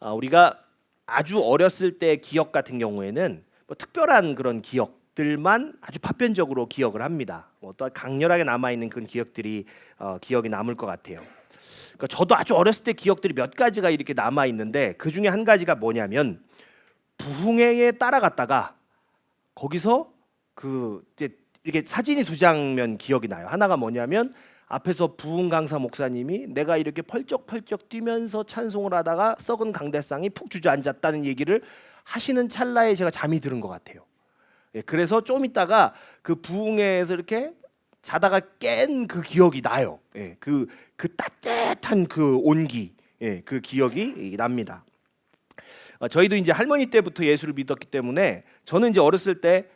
우리가 아주 어렸을 때 기억 같은 경우에는 뭐 특별한 그런 기억들만 아주 파편적으로 기억을 합니다. 또 강렬하게 남아 있는 그런 기억들이 기억이 남을 것 같아요. 그러니까 저도 아주 어렸을 때 기억들이 몇 가지가 이렇게 남아 있는데 그 중에 한 가지가 뭐냐면 부흥회에 따라갔다가 거기서 이제 이렇게 사진이 두 장면 기억이 나요. 하나가 뭐냐면 앞에서 부흥 강사 목사님이 내가 이렇게 펄쩍펄쩍 뛰면서 찬송을 하다가 썩은 강대상이 푹 주저앉았다는 얘기를 하시는 찰나에 제가 잠이 들은 것 같아요. 그래서 좀 있다가 그 부흥회에서 이렇게 자다가 깬 그 기억이 나요. 그 따뜻한 그 온기, 그 기억이 납니다. 저희도 이제 할머니 때부터 예수를 믿었기 때문에 저는 이제 어렸을 때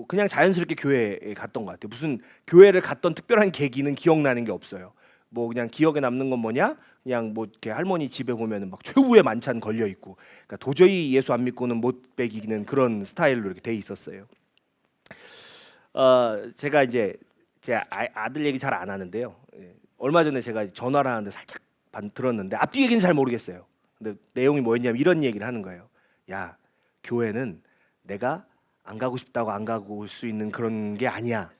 그냥 자연스럽게 교회에 갔던 것 같아요. 무슨 교회를 갔던 특별한 계기는 기억나는 게 없어요. 뭐 그냥 기억에 남는 건 뭐냐? 그냥 뭐 이렇게 할머니 집에 보면은 막 최후의 만찬 걸려 있고, 그러니까 도저히 예수 안 믿고는 못 배기는 그런 스타일로 이렇게 돼 있었어요. 제가 이제 제 아들 얘기 잘 안 하는데요. 얼마 전에 제가 전화를 하는데 살짝 들었는데 앞뒤 얘기는 잘 모르겠어요. 근데 내용이 뭐였냐면 이런 얘기를 하는 거예요. 야, 교회는 내가 안 가고 싶다고 안 가고 수 있는 그런 게 아니야.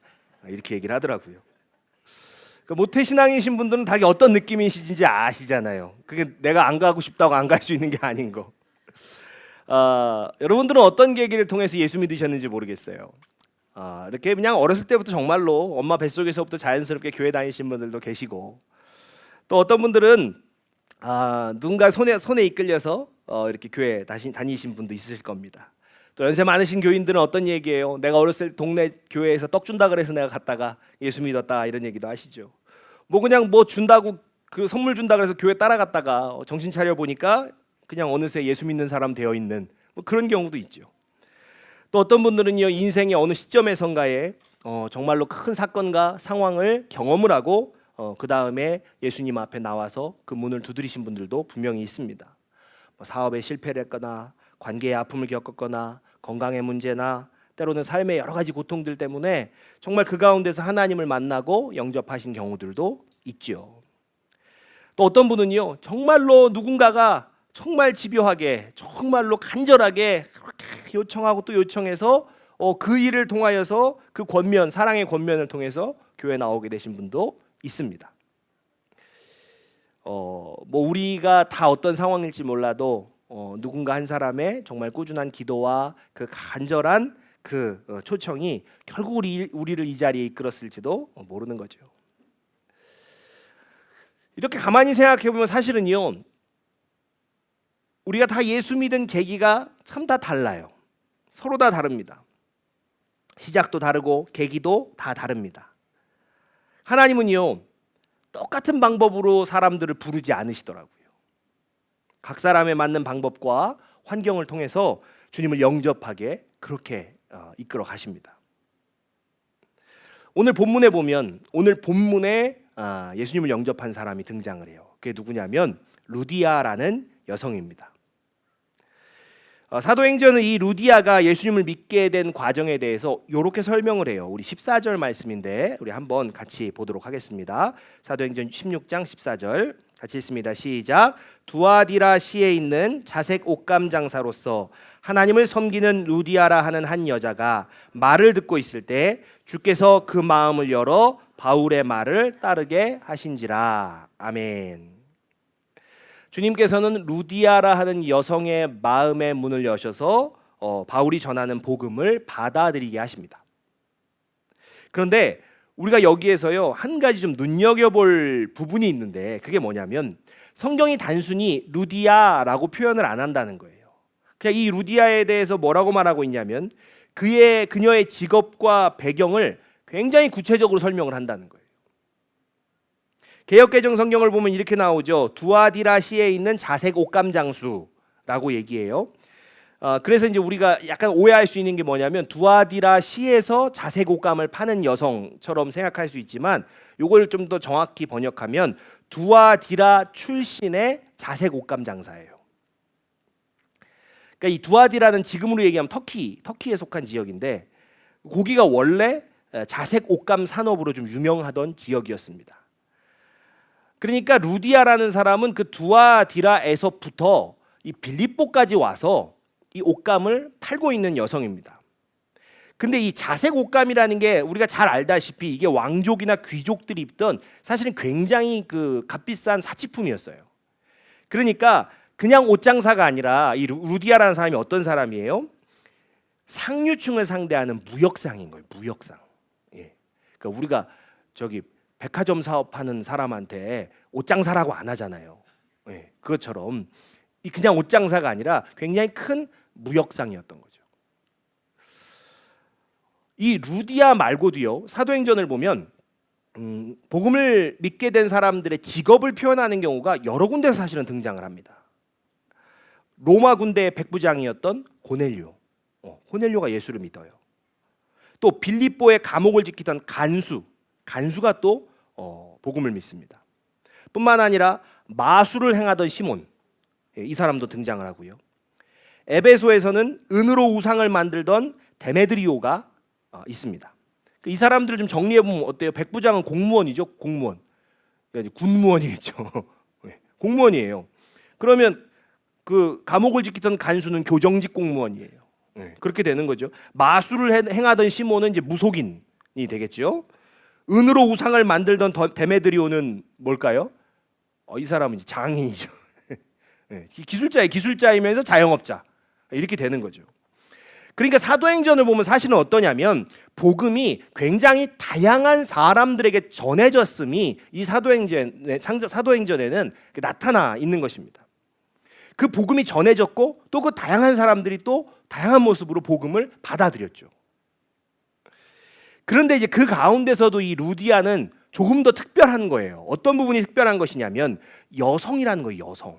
이렇게 얘기를 하더라고요. 그러니까 모태신앙이신 분들은 다 어떤 느낌이신지 아시잖아요. 그게 내가 안 가고 싶다고 안 갈 수 있는 게 아닌 거. 여러분들은 어떤 계기를 통해서 예수 믿으셨는지 모르겠어요. 이렇게 그냥 어렸을 때부터 정말로 엄마 뱃속에서부터 자연스럽게 교회 다니신 분들도 계시고, 또 어떤 분들은 누군가 손에 이끌려서 이렇게 교회 다니신 분도 있으실 겁니다. 또 연세 많으신 교인들은 어떤 얘기예요? 내가 어렸을 때 동네 교회에서 떡 준다 그래서 내가 갔다가 예수 믿었다 이런 얘기도 하시죠. 뭐 그냥 뭐 준다고 그 선물 준다 그래서 교회 따라갔다가 정신 차려 보니까 그냥 어느새 예수 믿는 사람 되어 있는 뭐 그런 경우도 있죠. 또 어떤 분들은요, 인생의 어느 시점에선가에 정말로 큰 사건과 상황을 경험을 하고 그 다음에 예수님 앞에 나와서 그 문을 두드리신 분들도 분명히 있습니다. 뭐 사업에 실패를 했거나 관계의 아픔을 겪었거나 건강의 문제나 때로는 삶의 여러 가지 고통들 때문에 정말 그 가운데서 하나님을 만나고 영접하신 경우들도 있죠. 또 어떤 분은요, 정말로 누군가가 정말 집요하게 정말로 간절하게 그렇게 요청하고 또 요청해서 그 일을 통하여서 그 권면, 사랑의 권면을 통해서 교회 나오게 되신 분도 있습니다. 뭐 우리가 다 어떤 상황일지 몰라도 누군가 한 사람의 정말 꾸준한 기도와 그 간절한 그 초청이 결국 우리를 이 자리에 이끌었을지도 모르는 거죠. 이렇게 가만히 생각해 보면 사실은요, 우리가 다 예수 믿은 계기가 참 다 달라요. 서로 다 다릅니다. 시작도 다르고 계기도 다 다릅니다. 하나님은요, 똑같은 방법으로 사람들을 부르지 않으시더라고요. 각 사람에 맞는 방법과 환경을 통해서 주님을 영접하게 그렇게 이끌어 가십니다. 오늘 본문에 보면 오늘 본문에 예수님을 영접한 사람이 등장을 해요. 그게 누구냐면 루디아라는 여성입니다. 사도행전은 이 루디아가 예수님을 믿게 된 과정에 대해서 이렇게 설명을 해요. 우리 14절 말씀인데 우리 한번 같이 보도록 하겠습니다. 사도행전 16장 14절 같이 읽습니다. 시작. 두아디라시에 있는 자색 옷감 장사로서 하나님을 섬기는 루디아라 하는 한 여자가 말을 듣고 있을 때 주께서 그 마음을 열어 바울의 말을 따르게 하신지라. 아멘. 주님께서는 루디아라 하는 여성의 마음의 문을 여셔서 바울이 전하는 복음을 받아들이게 하십니다. 그런데 우리가 여기에서요, 한 가지 좀 눈여겨볼 부분이 있는데 그게 뭐냐면 성경이 단순히 루디아라고 표현을 안 한다는 거예요. 그냥 이 루디아에 대해서 뭐라고 말하고 있냐면 그녀의 직업과 배경을 굉장히 구체적으로 설명을 한다는 거예요. 개역개정 성경을 보면 이렇게 나오죠. 두아디라시에 있는 자색 옷감 장수라고 얘기해요. 그래서 이제 우리가 약간 오해할 수 있는 게 뭐냐면 두아디라시에서 자색 옷감을 파는 여성처럼 생각할 수 있지만 이걸 좀 더 정확히 번역하면 두아디라 출신의 자색 옷감 장사예요. 그러니까 이 두아디라는 지금으로 얘기하면 터키에 속한 지역인데 거기가 원래 자색 옷감 산업으로 좀 유명하던 지역이었습니다. 그러니까 루디아라는 사람은 그 두아디라에서부터 이 빌립보까지 와서 이 옷감을 팔고 있는 여성입니다. 근데 이 자색 옷감이라는 게 우리가 잘 알다시피 이게 왕족이나 귀족들이 입던 사실은 굉장히 그 값비싼 사치품이었어요. 그러니까 그냥 옷장사가 아니라 이 루디아라는 사람이 어떤 사람이에요? 상류층을 상대하는 무역상인 거예요. 무역상. 예. 그러니까 우리가 저기 백화점 사업하는 사람한테 옷장사라고 안 하잖아요. 예. 그것처럼 이 그냥 옷장사가 아니라 굉장히 큰 무역상이었던 거죠. 이 루디아 말고도요. 사도행전을 보면 복음을 믿게 된 사람들의 직업을 표현하는 경우가 여러 군데서 사실은 등장을 합니다. 로마 군대의 백부장이었던 고넬료. 고넬료가 예수를 믿어요. 또 빌립보의 감옥을 지키던 간수가 또 복음을 믿습니다. 뿐만 아니라 마술을 행하던 시몬, 이 사람도 등장을 하고요. 에베소에서는 은으로 우상을 만들던 데메드리오가 있습니다. 이 사람들을 좀 정리해 보면 어때요? 백부장은 공무원이죠, 공무원. 군무원이겠죠. 공무원이에요. 그러면 그 감옥을 지키던 간수는 교정직 공무원이에요. 그렇게 되는 거죠. 마술을 행하던 시몬은 이제 무속인이 되겠죠. 은으로 우상을 만들던 데메드리오는 뭘까요? 이 사람은 이제 장인이죠. 기술자이면서 자영업자 이렇게 되는 거죠. 그러니까 사도행전을 보면 사실은 어떠냐면 복음이 굉장히 다양한 사람들에게 전해졌음이 이 사도행전에는 나타나 있는 것입니다. 그 복음이 전해졌고 또 그 다양한 사람들이 또 다양한 모습으로 복음을 받아들였죠. 그런데 이제 그 가운데서도 이 루디아는 조금 더 특별한 거예요. 어떤 부분이 특별한 것이냐면 여성이라는 거예요. 여성.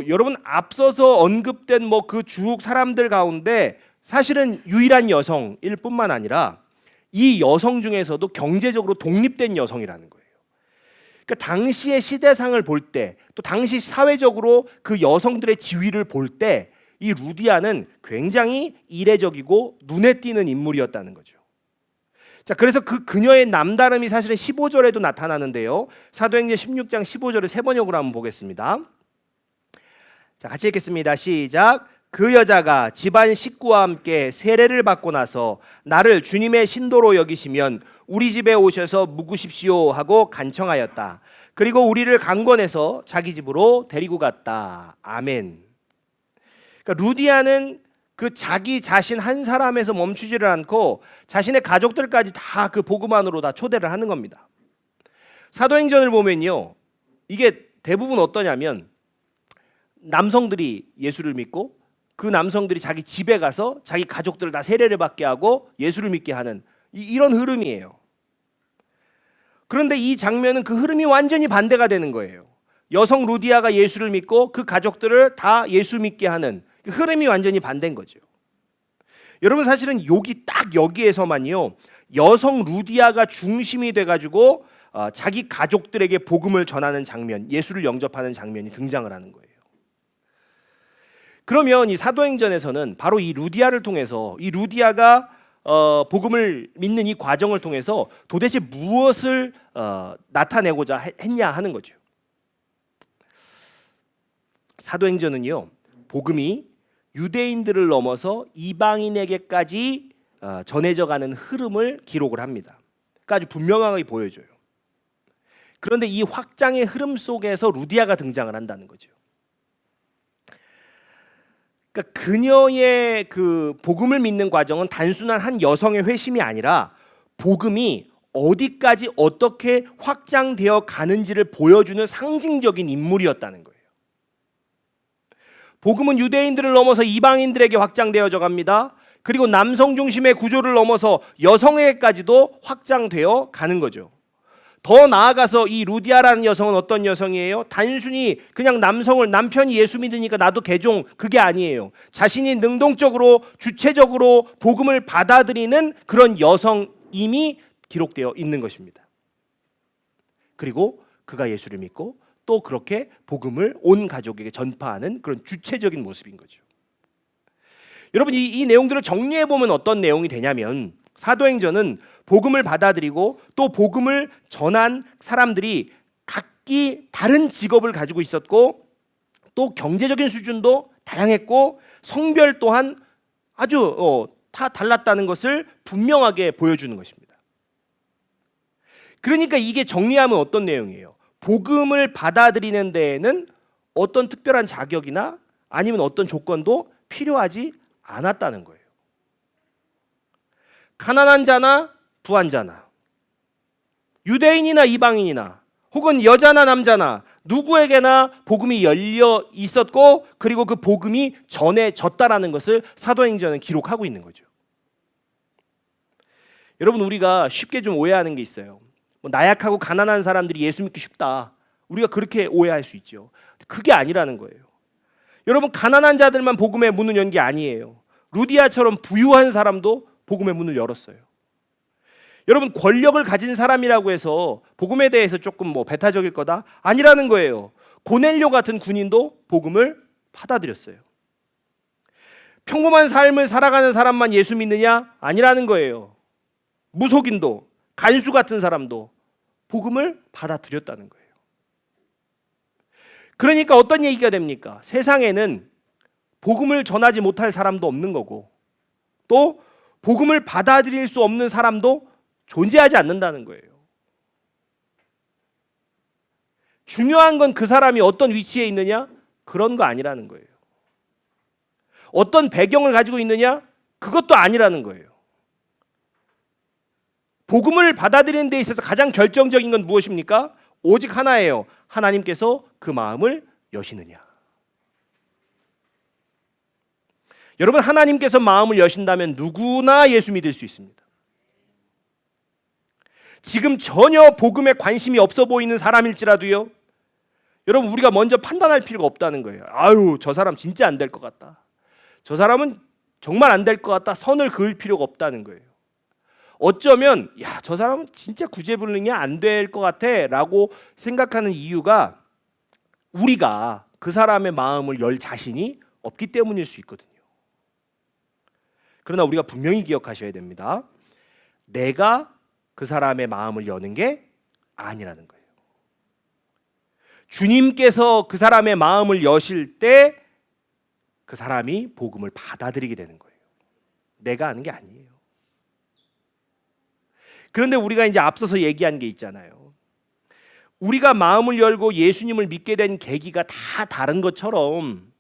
여러분 앞서서 언급된 뭐 그 주옥 사람들 가운데 사실은 유일한 여성일 뿐만 아니라 이 여성 중에서도 경제적으로 독립된 여성이라는 거예요. 그러니까 당시의 시대상을 볼 때 또 당시 사회적으로 그 여성들의 지위를 볼 때 이 루디아는 굉장히 이례적이고 눈에 띄는 인물이었다는 거죠. 자, 그래서 그 그녀의 남다름이 사실은 15절에도 나타나는데요. 사도행전 16장 15절을 세 번역으로 한번 보겠습니다. 자, 같이 읽겠습니다. 시작. 그 여자가 집안 식구와 함께 세례를 받고 나서 나를 주님의 신도로 여기시면 우리 집에 오셔서 묵으십시오 하고 간청하였다. 그리고 우리를 강권해서 자기 집으로 데리고 갔다. 아멘. 그러니까 루디아는 그 자기 자신 한 사람에서 멈추지를 않고 자신의 가족들까지 다 그 복음 안으로 다 초대를 하는 겁니다. 사도행전을 보면요, 이게 대부분 어떠냐면 남성들이 예수를 믿고 그 남성들이 자기 집에 가서 자기 가족들을 다 세례를 받게 하고 예수를 믿게 하는 이런 흐름이에요. 그런데 이 장면은 그 흐름이 완전히 반대가 되는 거예요. 여성 루디아가 예수를 믿고 그 가족들을 다 예수 믿게 하는 그 흐름이 완전히 반대인 거죠. 여러분 사실은 여기에서만요 여성 루디아가 중심이 돼가지고 자기 가족들에게 복음을 전하는 장면, 예수를 영접하는 장면이 등장을 하는 거예요. 그러면 이 사도행전에서는 바로 이 루디아를 통해서 이 루디아가 복음을 믿는 이 과정을 통해서 도대체 무엇을 나타내고자 했냐 하는 거죠. 사도행전은요 복음이 유대인들을 넘어서 이방인에게까지 전해져가는 흐름을 기록을 합니다. 그러니까 아주 분명하게 보여줘요. 그런데 이 확장의 흐름 속에서 루디아가 등장을 한다는 거죠. 그러니까 그녀의 그 복음을 믿는 과정은 단순한 한 여성의 회심이 아니라 복음이 어디까지 어떻게 확장되어 가는지를 보여주는 상징적인 인물이었다는 거예요. 복음은 유대인들을 넘어서 이방인들에게 확장되어져 갑니다. 그리고 남성 중심의 구조를 넘어서 여성에게까지도 확장되어 가는 거죠. 더 나아가서 이 루디아라는 여성은 어떤 여성이에요? 단순히 그냥 남편이 예수 믿으니까 나도 개종, 그게 아니에요. 자신이 능동적으로 주체적으로 복음을 받아들이는 그런 여성임이 기록되어 있는 것입니다. 그리고 그가 예수를 믿고 또 그렇게 복음을 온 가족에게 전파하는 그런 주체적인 모습인 거죠. 여러분 이 내용들을 정리해 보면 어떤 내용이 되냐면 사도행전은 복음을 받아들이고 또 복음을 전한 사람들이 각기 다른 직업을 가지고 있었고 또 경제적인 수준도 다양했고 성별 또한 아주 다 달랐다는 것을 분명하게 보여주는 것입니다. 그러니까 이게 정리하면 어떤 내용이에요? 복음을 받아들이는 데에는 어떤 특별한 자격이나 아니면 어떤 조건도 필요하지 않았다는 거예요. 가난한 자나 부한 자나, 유대인이나 이방인이나 혹은 여자나 남자나 누구에게나 복음이 열려 있었고, 그리고 그 복음이 전해졌다라는 것을 사도행전은 기록하고 있는 거죠. 여러분, 우리가 쉽게 좀 오해하는 게 있어요. 나약하고 가난한 사람들이 예수 믿기 쉽다, 우리가 그렇게 오해할 수 있죠. 그게 아니라는 거예요. 여러분, 가난한 자들만 복음의 문을 연 게 아니에요. 루디아처럼 부유한 사람도 복음의 문을 열었어요. 여러분, 권력을 가진 사람이라고 해서 복음에 대해서 조금 배타적일 거다? 아니라는 거예요. 고넬료 같은 군인도 복음을 받아들였어요. 평범한 삶을 살아가는 사람만 예수 믿느냐? 아니라는 거예요. 무속인도, 간수 같은 사람도 복음을 받아들였다는 거예요. 그러니까 어떤 얘기가 됩니까? 세상에는 복음을 전하지 못할 사람도 없는 거고, 또 복음을 받아들일 수 없는 사람도 존재하지 않는다는 거예요. 중요한 건 그 사람이 어떤 위치에 있느냐? 그런 거 아니라는 거예요. 어떤 배경을 가지고 있느냐? 그것도 아니라는 거예요. 복음을 받아들이는 데 있어서 가장 결정적인 건 무엇입니까? 오직 하나예요. 하나님께서 그 마음을 여시느냐. 여러분, 하나님께서 마음을 여신다면 누구나 예수 믿을 수 있습니다. 지금 전혀 복음에 관심이 없어 보이는 사람일지라도요, 여러분, 우리가 먼저 판단할 필요가 없다는 거예요. 아유, 저 사람 진짜 안 될 것 같다, 저 사람은 정말 안 될 것 같다, 선을 그을 필요가 없다는 거예요. 어쩌면 저 사람은 진짜 구제불능이 안 될 것 같아 라고 생각하는 이유가 우리가 그 사람의 마음을 열 자신이 없기 때문일 수 있거든요. 그러나 우리가 분명히 기억하셔야 됩니다. 내가 그 사람의 마음을 여는 게 아니라는 거예요. 주님께서 그 사람의 마음을 여실 때 그 사람이 복음을 받아들이게 되는 거예요. 내가 하는 게 아니에요. 그런데 우리가 이제 앞서서 얘기한 게 있잖아요. 우리가 마음을 열고 예수님을 믿게 된 계기가 다 다른 것처럼,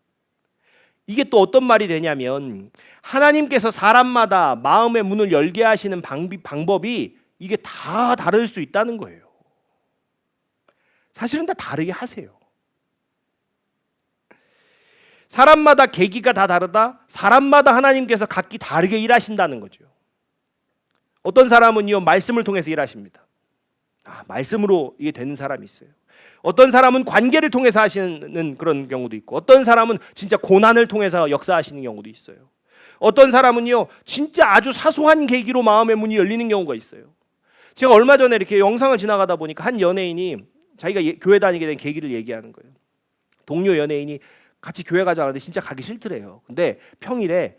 이게 또 어떤 말이 되냐면, 하나님께서 사람마다 마음의 문을 열게 하시는 방법이 이게 다 다를 수 있다는 거예요. 사실은 다 다르게 하세요. 사람마다 계기가 다 다르다? 사람마다 하나님께서 각기 다르게 일하신다는 거죠. 어떤 사람은요, 말씀을 통해서 일하십니다. 말씀으로 이게 되는 사람이 있어요. 어떤 사람은 관계를 통해서 하시는 그런 경우도 있고, 어떤 사람은 진짜 고난을 통해서 역사하시는 경우도 있어요. 어떤 사람은요, 진짜 아주 사소한 계기로 마음의 문이 열리는 경우가 있어요. 제가 얼마 전에 이렇게 영상을 지나가다 보니까 한 연예인이 자기가 교회 다니게 된 계기를 얘기하는 거예요. 동료 연예인이 같이 교회 가자 하는데 진짜 가기 싫더래요. 근데 평일에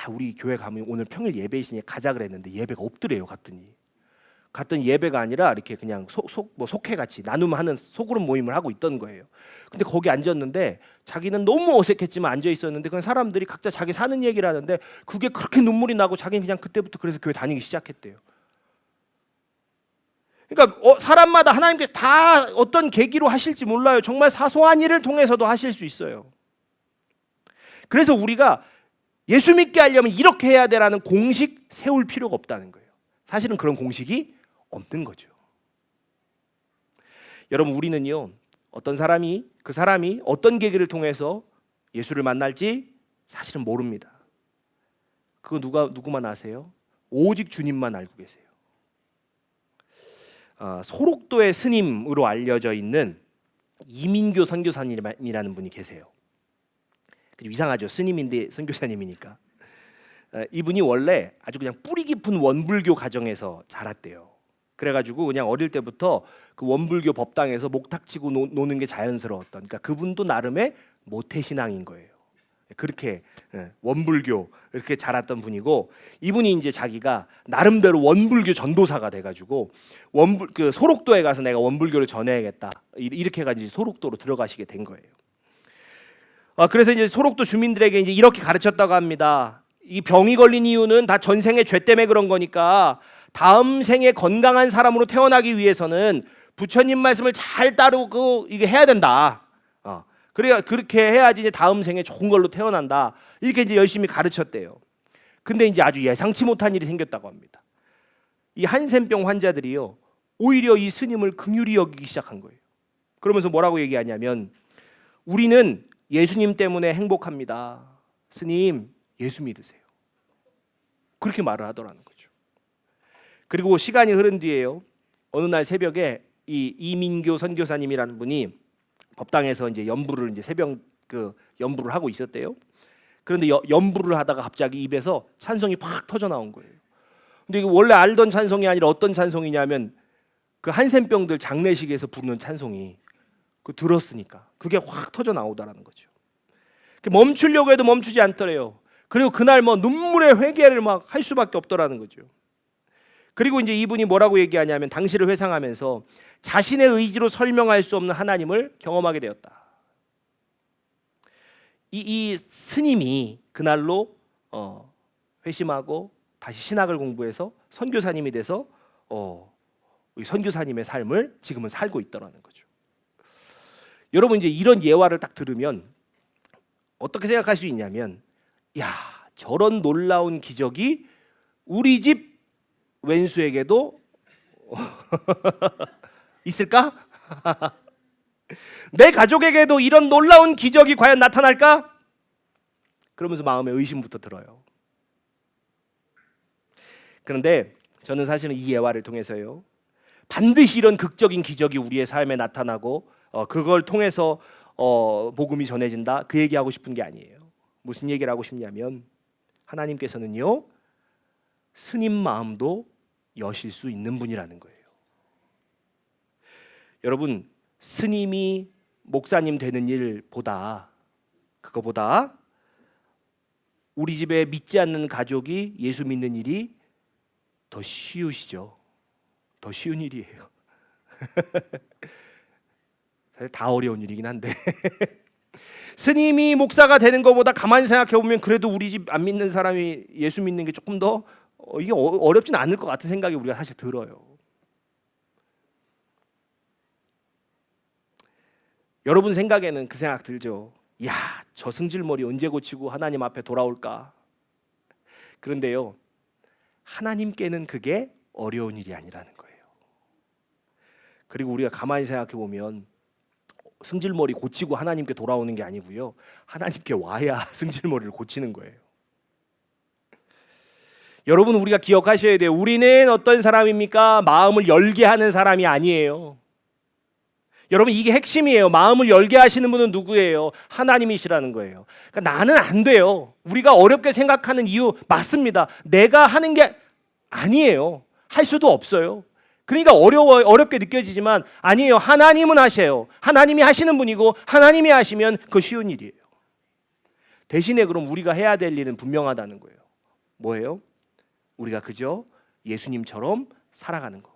우리 교회 가면 오늘 평일 예배 있으니 가자 그랬는데 예배가 없더래요. 갔더니 예배가 아니라 이렇게 그냥 속회 같이 나눔하는 소그룹 모임을 하고 있던 거예요. 근데 거기 앉았는데 자기는 너무 어색했지만 앉아 있었는데 그냥 사람들이 각자 자기 사는 얘기를 하는데 그게 그렇게 눈물이 나고 자기는 그냥 그때부터 그래서 교회 다니기 시작했대요. 그러니까 사람마다 하나님께서 다 어떤 계기로 하실지 몰라요. 정말 사소한 일을 통해서도 하실 수 있어요. 그래서 우리가 예수 믿게 하려면 이렇게 해야 되라는 공식 세울 필요가 없다는 거예요. 사실은 그런 공식이 없는 거죠. 여러분, 우리는요, 그 사람이 어떤 계기를 통해서 예수를 만날지 사실은 모릅니다. 그거 누구만 아세요? 오직 주님만 알고 계세요. 소록도의 스님으로 알려져 있는 이민교 선교사님이라는 분이 계세요. 이상하죠. 스님인데 선교사님이니까. 이분이 원래 아주 그냥 뿌리 깊은 원불교 가정에서 자랐대요. 그래가지고 그냥 어릴 때부터 그 원불교 법당에서 목탁치고 노는 게 자연스러웠던, 그러니까 그분도 나름의 모태신앙인 거예요. 그렇게 원불교 이렇게 자랐던 분이고, 이분이 이제 자기가 나름대로 원불교 전도사가 돼가지고 그 소록도에 가서 내가 원불교를 전해야겠다 이렇게 해가지고 소록도로 들어가시게 된 거예요. 그래서 이제 소록도 주민들에게 이제 이렇게 가르쳤다고 합니다. 이 병이 걸린 이유는 다 전생의 죄 때문에 그런 거니까 다음 생에 건강한 사람으로 태어나기 위해서는 부처님 말씀을 잘 따르고 이게 해야 된다. 그래야 그렇게 해야지 이제 다음 생에 좋은 걸로 태어난다. 이렇게 이제 열심히 가르쳤대요. 근데 이제 아주 예상치 못한 일이 생겼다고 합니다. 이 한센병 환자들이요, 오히려 이 스님을 긍휼히 여기기 시작한 거예요. 그러면서 뭐라고 얘기하냐면, 우리는 예수님 때문에 행복합니다. 스님, 예수 믿으세요. 그렇게 말을 하더라는 거죠. 그리고 시간이 흐른 뒤에요, 어느 날 새벽에 이 이민교 선교사님이라는 분이 법당에서 이제 연부를 이제 새벽 연부를 하고 있었대요. 그런데 연부를 하다가 갑자기 입에서 찬송이 팍 터져 나온 거예요. 근데 이게 원래 알던 찬송이 아니라 어떤 찬송이냐면 그 한센병들 장례식에서 부르는 찬송이 들었으니까 그게 확 터져 나오더라는 거죠. 멈추려고 해도 멈추지 않더래요. 그리고 그날 뭐 눈물의 회개를 막 할 수밖에 없더라는 거죠. 그리고 이제 이분이 뭐라고 얘기하냐면 당시를 회상하면서 자신의 의지로 설명할 수 없는 하나님을 경험하게 되었다. 이 스님이 그날로 회심하고 다시 신학을 공부해서 선교사님이 돼서 선교사님의 삶을 지금은 살고 있더라는 거죠. 여러분 이제 이런 예화를 딱 들으면 어떻게 생각할 수 있냐면, 야, 저런 놀라운 기적이 우리 집 왼수에게도 있을까? 내 가족에게도 이런 놀라운 기적이 과연 나타날까? 그러면서 마음에 의심부터 들어요. 그런데 저는 사실은 이 예화를 통해서요, 반드시 이런 극적인 기적이 우리의 삶에 나타나고 그걸 통해서 복음이 전해진다, 그 얘기하고 싶은 게 아니에요. 무슨 얘기를 하고 싶냐면, 하나님께서는요, 스님 마음도 여실 수 있는 분이라는 거예요. 여러분, 스님이 목사님 되는 일보다, 그거보다 우리 집에 믿지 않는 가족이 예수 믿는 일이 더 쉬우시죠. 더 쉬운 일이에요. 사실 다 어려운 일이긴 한데 스님이 목사가 되는 것보다 가만히 생각해 보면 그래도 우리 집 안 믿는 사람이 예수 믿는 게 조금 더 이게 어렵진 않을 것 같은 생각이 우리가 사실 들어요. 여러분 생각에는 그 생각 들죠. 야, 저 승질머리 언제 고치고 하나님 앞에 돌아올까? 그런데요, 하나님께는 그게 어려운 일이 아니라는 거예요. 그리고 우리가 가만히 생각해 보면 승질머리 고치고 하나님께 돌아오는 게 아니고요, 하나님께 와야 승질머리를 고치는 거예요. 여러분, 우리가 기억하셔야 돼요. 우리는 어떤 사람입니까? 마음을 열게 하는 사람이 아니에요. 여러분, 이게 핵심이에요. 마음을 열게 하시는 분은 누구예요? 하나님이시라는 거예요. 그러니까 나는 안 돼요. 우리가 어렵게 생각하는 이유 맞습니다. 내가 하는 게 아니에요. 할 수도 없어요. 그러니까 어렵게 느껴지지만 아니에요. 하나님은 하셔요. 하나님이 하시는 분이고 하나님이 하시면 그거 쉬운 일이에요. 대신에 그럼 우리가 해야 될 일은 분명하다는 거예요. 뭐예요? 우리가 그저 예수님처럼 살아가는 거.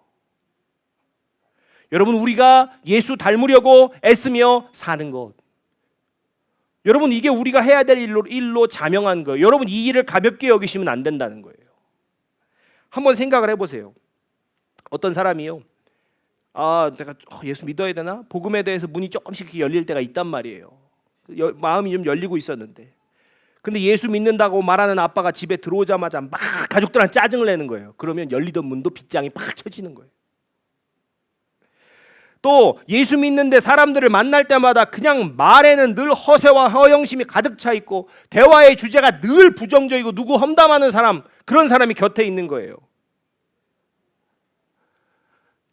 여러분, 우리가 예수 닮으려고 애쓰며 사는 것. 여러분, 이게 우리가 해야 될 일로 자명한 거예요. 여러분, 이 일을 가볍게 여기시면 안 된다는 거예요. 한번 생각을 해보세요. 어떤 사람이요, 내가 예수 믿어야 되나? 복음에 대해서 문이 조금씩 열릴 때가 있단 말이에요. 마음이 좀 열리고 있었는데, 근데 예수 믿는다고 말하는 아빠가 집에 들어오자마자 막 가족들한테 짜증을 내는 거예요. 그러면 열리던 문도 빗장이 팍 쳐지는 거예요. 또 예수 믿는데 사람들을 만날 때마다 그냥 말에는 늘 허세와 허영심이 가득 차 있고 대화의 주제가 늘 부정적이고 누구 험담하는 사람, 그런 사람이 곁에 있는 거예요.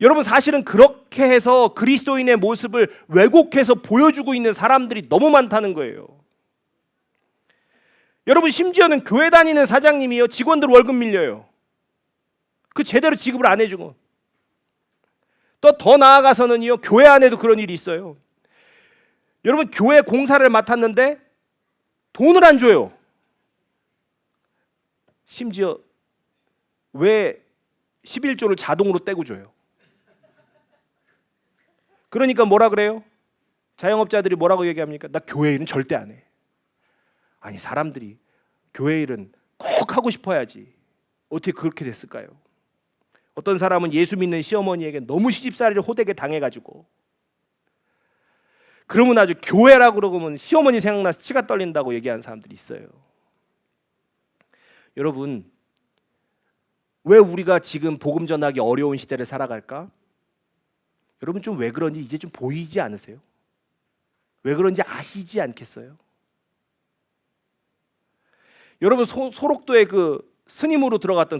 여러분, 사실은 그렇게 해서 그리스도인의 모습을 왜곡해서 보여주고 있는 사람들이 너무 많다는 거예요. 여러분, 심지어는 교회 다니는 사장님이요, 직원들 월급 밀려요. 그 제대로 지급을 안 해주고. 또 더 나아가서는요, 교회 안에도 그런 일이 있어요. 여러분, 교회 공사를 맡았는데 돈을 안 줘요. 심지어 왜 11조를 자동으로 떼고 줘요? 그러니까 뭐라 그래요? 자영업자들이 뭐라고 얘기합니까? 나 교회 일은 절대 안 해. 아니, 사람들이 교회 일은 꼭 하고 싶어야지 어떻게 그렇게 됐을까요? 어떤 사람은 예수 믿는 시어머니에게 너무 시집살이를 호되게 당해가지고, 그러면 아주 교회라고 그러면 시어머니 생각나서 치가 떨린다고 얘기하는 사람들이 있어요. 여러분, 왜 우리가 지금 복음 전하기 어려운 시대를 살아갈까? 여러분, 좀 왜 그런지 이제 좀 보이지 않으세요? 왜 그런지 아시지 않겠어요? 여러분, 소록도에 그 스님으로 들어갔던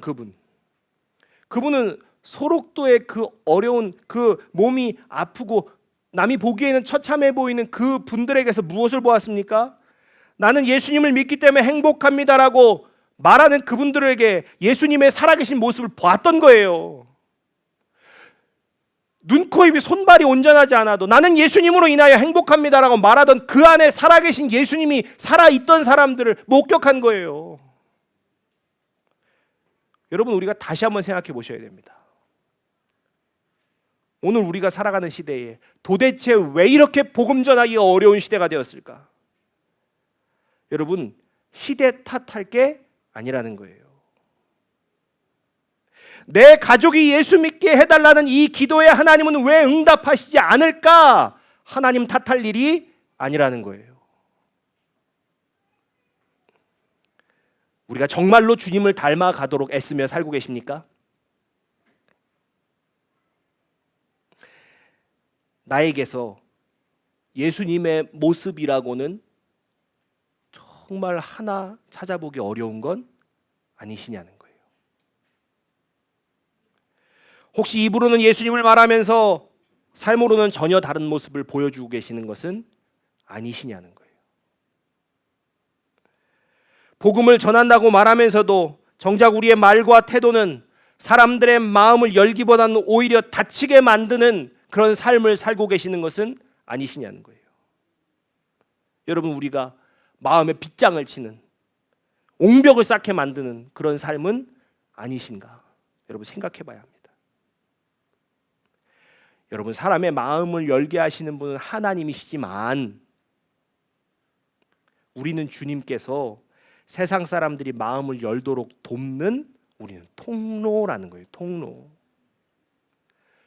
그분은 소록도의 그 어려운, 그 몸이 아프고 남이 보기에는 처참해 보이는 그 분들에게서 무엇을 보았습니까? 나는 예수님을 믿기 때문에 행복합니다라고 말하는 그분들에게 예수님의 살아계신 모습을 봤던 거예요. 눈, 코, 입이, 손발이 온전하지 않아도 나는 예수님으로 인하여 행복합니다라고 말하던 그 안에 살아계신 예수님이 살아있던 사람들을 목격한 거예요. 여러분, 우리가 다시 한번 생각해 보셔야 됩니다. 오늘 우리가 살아가는 시대에 도대체 왜 이렇게 복음 전하기가 어려운 시대가 되었을까? 여러분, 시대 탓할 게 아니라는 거예요. 내 가족이 예수 믿게 해달라는 이 기도에 하나님은 왜 응답하시지 않을까? 하나님 탓할 일이 아니라는 거예요. 우리가 정말로 주님을 닮아가도록 애쓰며 살고 계십니까? 나에게서 예수님의 모습이라고는 정말 하나 찾아보기 어려운 건 아니시냐는 거예요. 혹시 입으로는 예수님을 말하면서 삶으로는 전혀 다른 모습을 보여주고 계시는 것은 아니시냐는 거예요. 복음을 전한다고 말하면서도 정작 우리의 말과 태도는 사람들의 마음을 열기보다는 오히려 닫히게 만드는 그런 삶을 살고 계시는 것은 아니시냐는 거예요. 여러분, 우리가 마음에 빗장을 치는, 옹벽을 쌓게 만드는 그런 삶은 아니신가? 여러분, 생각해 봐야 합니다. 여러분, 사람의 마음을 열게 하시는 분은 하나님이시지만 우리는 주님께서 세상 사람들이 마음을 열도록 돕는, 우리는 통로라는 거예요. 통로.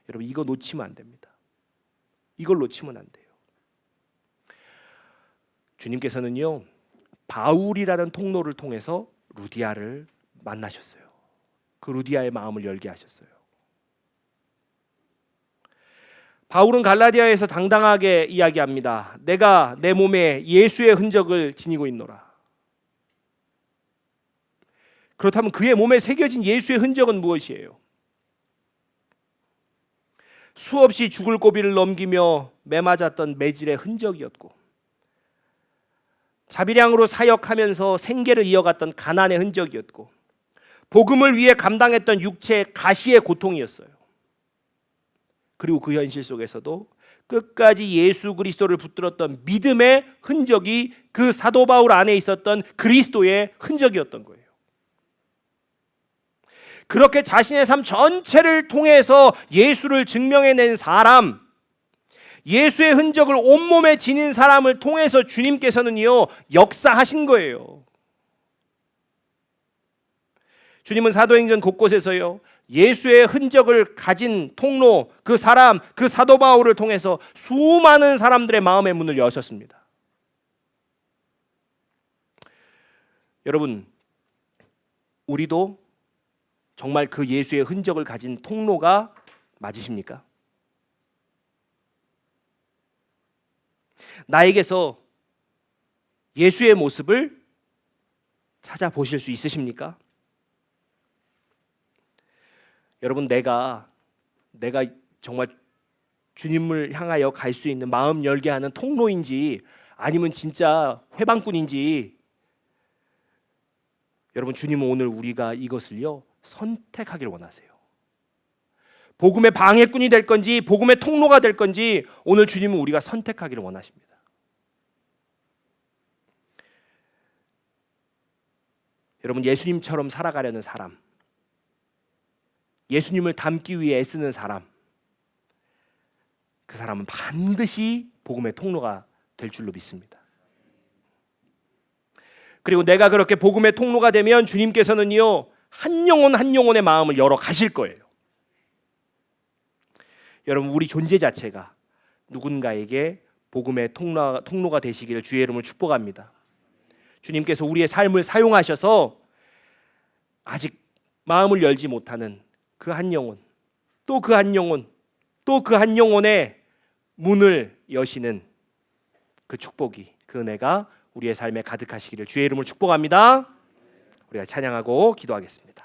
여러분, 이거 놓치면 안 됩니다. 이걸 놓치면 안 돼요. 주님께서는요, 바울이라는 통로를 통해서 루디아를 만나셨어요. 그 루디아의 마음을 열게 하셨어요. 바울은 갈라디아에서 당당하게 이야기합니다. 내가 내 몸에 예수의 흔적을 지니고 있노라. 그렇다면 그의 몸에 새겨진 예수의 흔적은 무엇이에요? 수없이 죽을 고비를 넘기며 매맞았던 매질의 흔적이었고, 자비량으로 사역하면서 생계를 이어갔던 가난의 흔적이었고, 복음을 위해 감당했던 육체의 가시의 고통이었어요. 그리고 그 현실 속에서도 끝까지 예수 그리스도를 붙들었던 믿음의 흔적이 그 사도 바울 안에 있었던 그리스도의 흔적이었던 거예요. 그렇게 자신의 삶 전체를 통해서 예수를 증명해낸 사람, 예수의 흔적을 온몸에 지닌 사람을 통해서 주님께서는요, 역사하신 거예요. 주님은 사도행전 곳곳에서요, 예수의 흔적을 가진 통로, 그 사람, 그 사도 바울을 통해서 수많은 사람들의 마음의 문을 여셨습니다. 여러분, 우리도 정말 그 예수의 흔적을 가진 통로가 맞으십니까? 나에게서 예수의 모습을 찾아보실 수 있으십니까? 여러분, 내가 정말 주님을 향하여 갈 수 있는, 마음 열게 하는 통로인지 아니면 진짜 회방꾼인지, 여러분, 주님은 오늘 우리가 이것을요, 선택하기를 원하세요. 복음의 방해꾼이 될 건지 복음의 통로가 될 건지 오늘 주님은 우리가 선택하기를 원하십니다. 여러분, 예수님처럼 살아가려는 사람, 예수님을 닮기 위해 애쓰는 사람, 그 사람은 반드시 복음의 통로가 될 줄로 믿습니다. 그리고 내가 그렇게 복음의 통로가 되면 주님께서는요 한 영혼 한 영혼의 마음을 열어 가실 거예요. 여러분, 우리 존재 자체가 누군가에게 복음의 통로가 되시기를 주의 이름으로 축복합니다. 주님께서 우리의 삶을 사용하셔서 아직 마음을 열지 못하는 그 한 영혼, 또 그 한 영혼, 또 그 한 영혼의 문을 여시는 그 축복이, 그 은혜가 우리의 삶에 가득하시기를 주의 이름으로 축복합니다. 우리가 찬양하고 기도하겠습니다.